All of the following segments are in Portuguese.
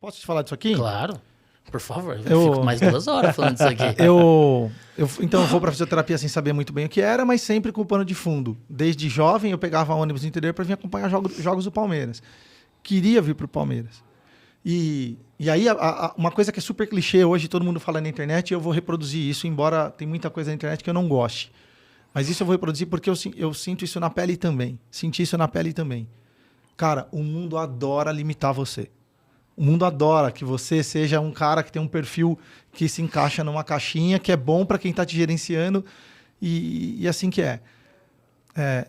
Posso te falar disso aqui? Claro. Por favor, eu fico mais 2 horas falando disso aqui. Então eu vou para fisioterapia sem saber muito bem o que era, mas sempre com o pano de fundo. Desde jovem eu pegava ônibus no interior para vir acompanhar jogos do Palmeiras. Queria vir para o Palmeiras. E aí uma coisa que é super clichê hoje, todo mundo fala na internet, e eu vou reproduzir isso, embora tem muita coisa na internet que eu não goste. Mas isso eu vou reproduzir porque eu sinto isso na pele também. Senti isso na pele também. Cara, o mundo adora limitar você. O mundo adora que você seja um cara que tem um perfil que se encaixa numa caixinha, que é bom para quem está te gerenciando e assim que é.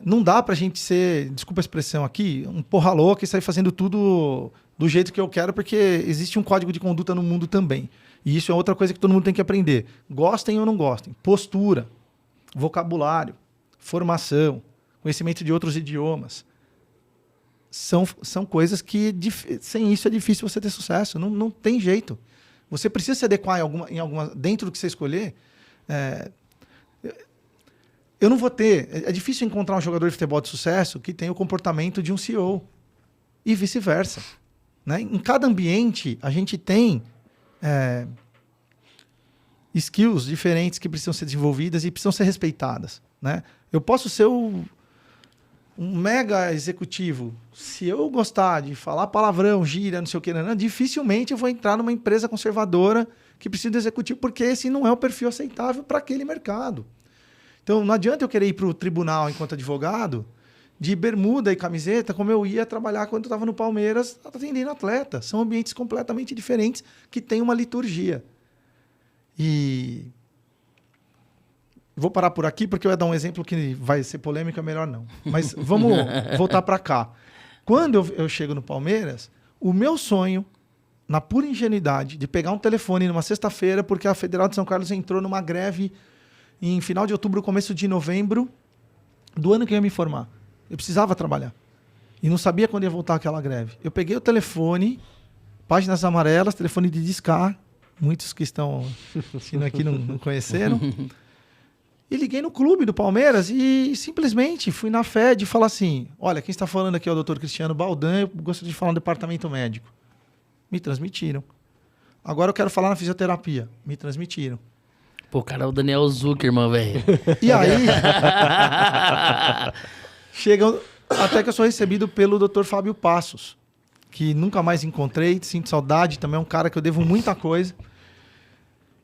Não dá para a gente ser, desculpa a expressão aqui, um porra louca e sair fazendo tudo do jeito que eu quero, porque existe um código de conduta no mundo também. E isso é outra coisa que todo mundo tem que aprender. Gostem ou não gostem. Postura, vocabulário, formação, conhecimento de outros idiomas. São coisas que, sem isso, é difícil você ter sucesso. Não tem jeito. Você precisa se adequar em alguma dentro do que você escolher. Eu não vou ter... É difícil encontrar um jogador de futebol de sucesso que tenha o comportamento de um CEO. E vice-versa. Né? Em cada ambiente, a gente tem skills diferentes que precisam ser desenvolvidas e precisam ser respeitadas. Né? Eu posso ser um mega executivo. Se eu gostar de falar palavrão, gíria, não sei o que, dificilmente eu vou entrar numa empresa conservadora que precisa de executivo, porque esse não é o perfil aceitável para aquele mercado. Então, não adianta eu querer ir para o tribunal enquanto advogado de bermuda e camiseta, como eu ia trabalhar quando eu estava no Palmeiras atendendo atleta. São ambientes completamente diferentes que têm uma liturgia. E vou parar por aqui porque eu ia dar um exemplo que vai ser polêmico, é melhor não. Mas vamos voltar para cá. Quando eu chego no Palmeiras, o meu sonho, na pura ingenuidade, de pegar um telefone numa sexta-feira, porque a Federal de São Carlos entrou numa greve em final de outubro, começo de novembro, do ano que eu ia me formar. Eu precisava trabalhar. E não sabia quando ia voltar aquela greve. Eu peguei o telefone, páginas amarelas, telefone de discar, muitos que estão assistindo aqui não conheceram, e liguei no clube do Palmeiras e simplesmente fui na fé de falar assim, olha, quem está falando aqui é o Dr. Cristiano Baldan, eu gostaria de falar no departamento médico. Me transmitiram. Agora eu quero falar na fisioterapia. Me transmitiram. Pô, cara, é o Daniel Zuckerman, velho. E aí, chega até que eu sou recebido pelo Dr. Fábio Passos, que nunca mais encontrei, sinto saudade, também é um cara que eu devo muita coisa.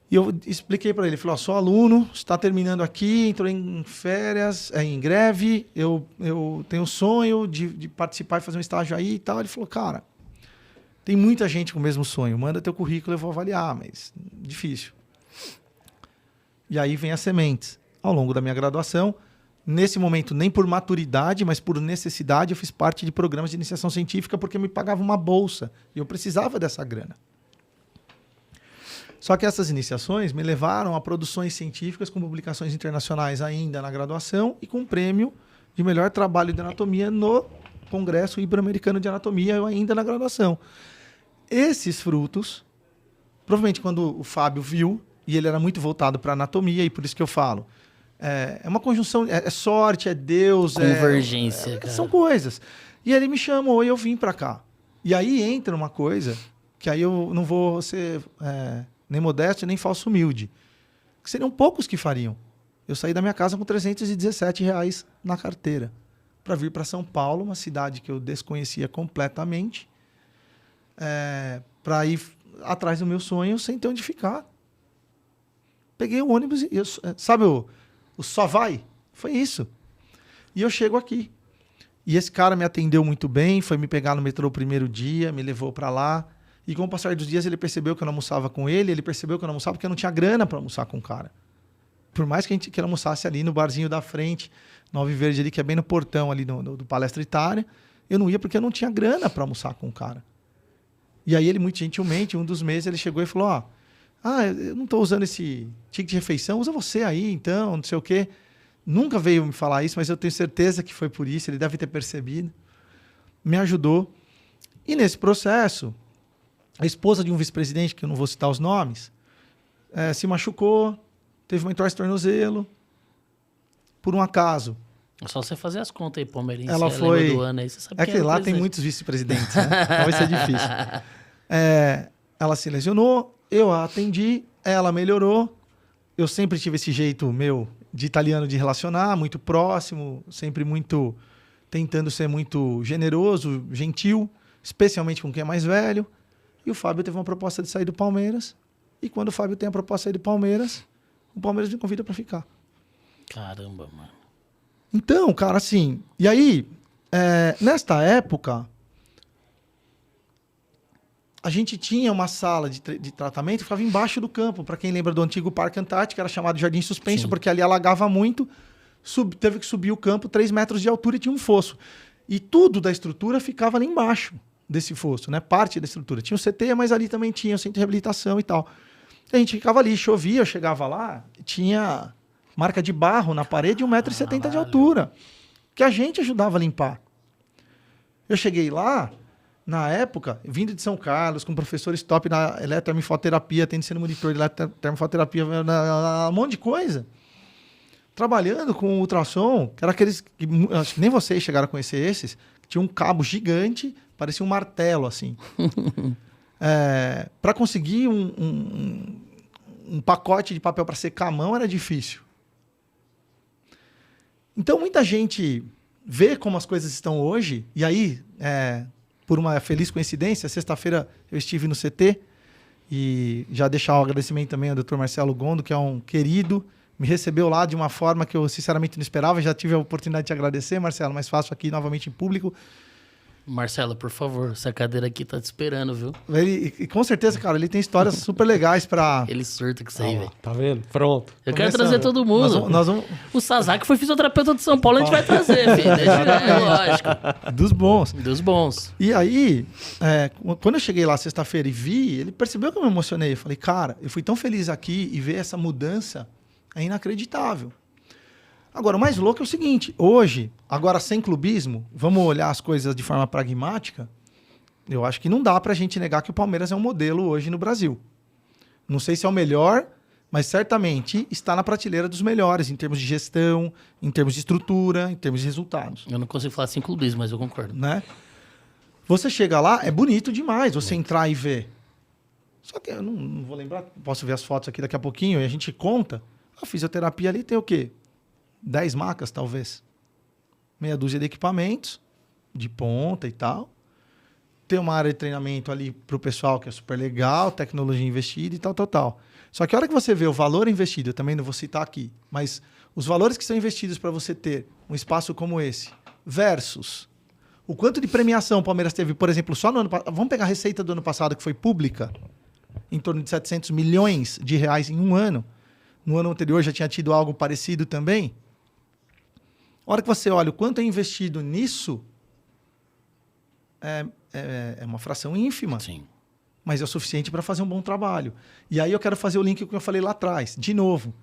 E eu expliquei para ele, falei, sou aluno, está terminando aqui, entrou em férias, em greve, eu tenho o sonho de participar e fazer um estágio aí e tal. Ele falou, cara, tem muita gente com o mesmo sonho, manda teu currículo, eu vou avaliar, mas difícil. E aí vem as sementes. Ao longo da minha graduação, nesse momento, nem por maturidade, mas por necessidade, eu fiz parte de programas de iniciação científica porque me pagava uma bolsa e eu precisava dessa grana. Só que essas iniciações me levaram a produções científicas com publicações internacionais ainda na graduação e com um prêmio de melhor trabalho de anatomia no Congresso Ibero-Americano de Anatomia, eu ainda na graduação. Esses frutos, provavelmente quando o Fábio viu, e ele era muito voltado para anatomia, e por isso que eu falo, é uma conjunção, é sorte, é Deus, convergência, cara. São coisas. E ele me chamou e eu vim para cá. E aí entra uma coisa que aí eu não vou ser nem modesto, nem falso humilde, que seriam poucos que fariam. Eu saí da minha casa com R$317 na carteira para vir para São Paulo, uma cidade que eu desconhecia completamente, para ir atrás do meu sonho sem ter onde ficar. Peguei o ônibus e... sabe o só vai? Foi isso. E eu chego aqui. E esse cara me atendeu muito bem, foi me pegar no metrô o primeiro dia, me levou para lá. E com o passar dos dias ele percebeu que eu não almoçava com ele percebeu que eu não almoçava porque eu não tinha grana para almoçar com o cara. Por mais que a gente almoçasse ali no barzinho da frente, no Alve Verde ali, que é bem no portão ali do Palestra Itália, eu não ia porque eu não tinha grana para almoçar com o cara. E aí ele, muito gentilmente, um dos meses, ele chegou e falou, eu não estou usando esse ticket de refeição, usa você aí, então, não sei o quê. Nunca veio me falar isso, mas eu tenho certeza que foi por isso, ele deve ter percebido. Me ajudou. E nesse processo, a esposa de um vice-presidente, que eu não vou citar os nomes, se machucou, teve uma entorse de tornozelo, por um acaso. É só você fazer as contas aí, palmeirense. Ela foi... do ano aí, você sabe que lá tem muitos vice-presidentes, né? Então vai ser difícil. Ela se lesionou, eu a atendi, ela melhorou. Eu sempre tive esse jeito meu de italiano de relacionar, muito próximo, sempre muito tentando ser muito generoso, gentil, especialmente com quem é mais velho. E o Fábio teve uma proposta de sair do Palmeiras. E quando o Fábio tem a proposta de sair do Palmeiras, o Palmeiras me convida para ficar. Caramba, mano. Então, cara, assim... E aí, nesta época, a gente tinha uma sala de tratamento que ficava embaixo do campo. Para quem lembra do antigo Parque Antártico, era chamado Jardim Suspenso, porque ali alagava muito. Teve que subir o campo 3 metros de altura e tinha um fosso. E tudo da estrutura ficava ali embaixo desse fosso, né? Parte da estrutura. Tinha o CT, mas ali também tinha o centro de reabilitação e tal. A gente ficava ali, chovia, eu chegava lá, tinha marca de barro na parede e 1,70 m de altura, que a gente ajudava a limpar. Eu cheguei lá, na época, vindo de São Carlos, com professores top na eletrotermofoterapia, tendo sendo monitor de eletrotermofoterapia, um monte de coisa. Trabalhando com ultrassom, que era aqueles que acho que nem vocês chegaram a conhecer esses, que tinha um cabo gigante, parecia um martelo, assim. Para conseguir um pacote de papel para secar a mão era difícil. Então, muita gente vê como as coisas estão hoje, e aí, por uma feliz coincidência, sexta-feira eu estive no CT, e já deixar um agradecimento também ao Dr. Marcelo Gondo, que é um querido, me recebeu lá de uma forma que eu sinceramente não esperava, já tive a oportunidade de te agradecer, Marcelo, mas faço aqui novamente em público. Marcelo, por favor, essa cadeira aqui tá te esperando, viu? E com certeza, cara, ele tem histórias super legais pra... Ele surta com isso aí, velho. Tá vendo? Pronto. Eu quero trazer todo mundo. Nós vamos... O Sasaki foi fisioterapeuta de São Paulo, a gente vai trazer, filho. Lógico. Dos bons. Dos bons. E aí, quando eu cheguei lá sexta-feira e vi, ele percebeu que eu me emocionei. Eu falei, cara, eu fui tão feliz aqui e ver essa mudança é inacreditável. Agora, o mais louco é o seguinte, hoje, agora sem clubismo, vamos olhar as coisas de forma pragmática, eu acho que não dá pra gente negar que o Palmeiras é um modelo hoje no Brasil. Não sei se é o melhor, mas certamente está na prateleira dos melhores, em termos de gestão, em termos de estrutura, em termos de resultados. Eu não consigo falar sem clubismo, mas eu concordo. Né? Você chega lá, é bonito demais você entrar e ver. Só que eu não vou lembrar, posso ver as fotos aqui daqui a pouquinho, e a gente conta. A fisioterapia ali tem o quê? 10 macas, talvez. Meia dúzia de equipamentos, de ponta e tal. Tem uma área de treinamento ali para o pessoal que é super legal, tecnologia investida e tal. Só que a hora que você vê o valor investido, eu também não vou citar aqui, mas os valores que são investidos para você ter um espaço como esse, versus o quanto de premiação o Palmeiras teve, por exemplo, só no ano passado. Vamos pegar a receita do ano passado, que foi pública, em torno de 700 milhões de reais em um ano. No ano anterior já tinha tido algo parecido também. A hora que você olha o quanto é investido nisso, é uma fração ínfima. Sim. Mas é o suficiente para fazer um bom trabalho. E aí eu quero fazer o link com o que eu falei lá atrás. De novo,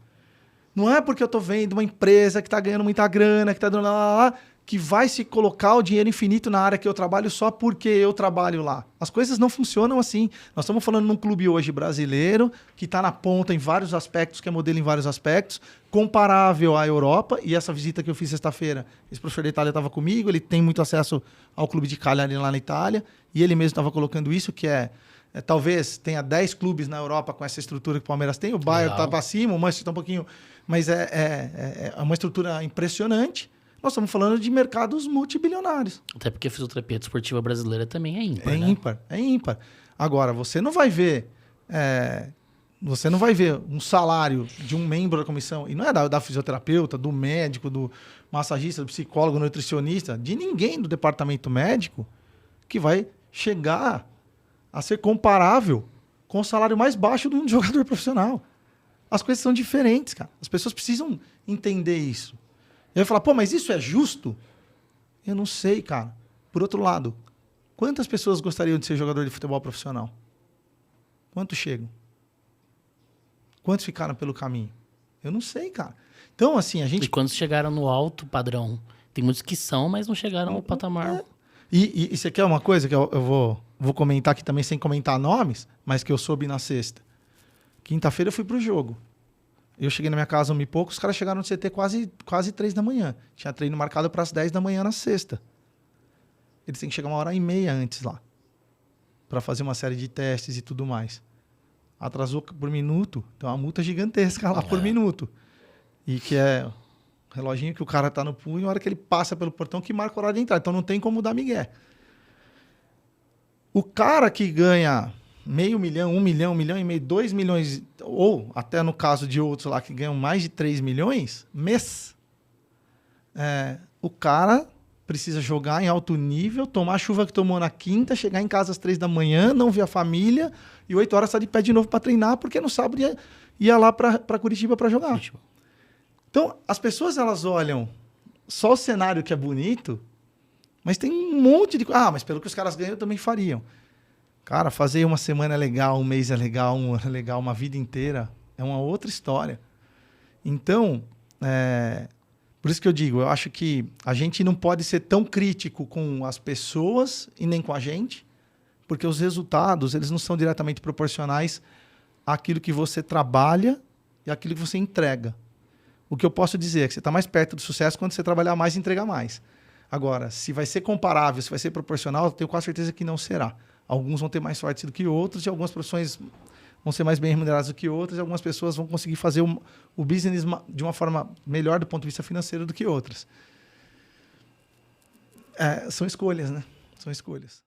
não é porque eu estou vendo uma empresa que está ganhando muita grana, que está dando lá, que vai se colocar o dinheiro infinito na área que eu trabalho só porque eu trabalho lá. As coisas não funcionam assim. Nós estamos falando num clube hoje brasileiro que está na ponta em vários aspectos, que é modelo em vários aspectos, comparável à Europa. E essa visita que eu fiz sexta-feira, esse professor da Itália estava comigo, ele tem muito acesso ao clube de Cagliari lá na Itália, e ele mesmo estava colocando isso, que talvez tenha 10 clubes na Europa com essa estrutura que o Palmeiras tem. O Bayern está para cima, o Manchester está um pouquinho... Mas é uma estrutura impressionante. Nós estamos falando de mercados multibilionários. Até porque a fisioterapia desportiva brasileira também é ímpar, É ímpar. Agora, você não vai ver um salário de um membro da comissão, e não é da fisioterapeuta, do médico, do massagista, do psicólogo, do nutricionista, de ninguém do departamento médico que vai chegar a ser comparável com o salário mais baixo de um jogador profissional. As coisas são diferentes, cara. As pessoas precisam entender isso. E aí falar, mas isso é justo? Eu não sei, cara. Por outro lado, quantas pessoas gostariam de ser jogador de futebol profissional? Quantos chegam? Quantos ficaram pelo caminho? Eu não sei, cara. Então, assim, a gente... E quantos chegaram no alto padrão? Tem muitos que são, mas não chegaram no patamar. E você quer uma coisa que eu vou comentar aqui também, sem comentar nomes, mas que eu soube na sexta. Quinta-feira eu fui pro jogo. Eu cheguei na minha casa 1 e pouco, os caras chegaram no CT quase 3 da manhã. Tinha treino marcado para as 10 da manhã na sexta. Eles têm que chegar 1h30 antes lá. para fazer uma série de testes e tudo mais. Atrasou por minuto, tem uma multa gigantesca lá por minuto. E que é o reloginho que o cara tá no punho, a hora que ele passa pelo portão que marca o horário de entrar. Então não tem como dar migué. O cara que ganha $500 mil, $1 milhão, $1,5 milhão, 2 milhões, ou até no caso de outros lá que ganham mais de 3 milhões, mês, o cara precisa jogar em alto nível, tomar a chuva que tomou na quinta, chegar em casa às 3 da manhã, não ver a família, e 8 horas estar de pé de novo para treinar, porque no sábado ia lá para Curitiba para jogar. Então, as pessoas elas olham só o cenário que é bonito, mas tem um monte de coisa. Mas pelo que os caras ganham, também fariam. Cara, fazer uma semana é legal, um mês é legal, um ano é legal, uma vida inteira é uma outra história. Então, por isso que eu digo, eu acho que a gente não pode ser tão crítico com as pessoas e nem com a gente, porque os resultados eles não são diretamente proporcionais àquilo que você trabalha e àquilo que você entrega. O que eu posso dizer é que você está mais perto do sucesso quando você trabalhar mais e entregar mais. Agora, se vai ser comparável, se vai ser proporcional, eu tenho quase certeza que não será. Alguns vão ter mais sorte do que outros, e algumas profissões vão ser mais bem remuneradas do que outras, e algumas pessoas vão conseguir fazer o business de uma forma melhor do ponto de vista financeiro do que outras. São escolhas, né? São escolhas.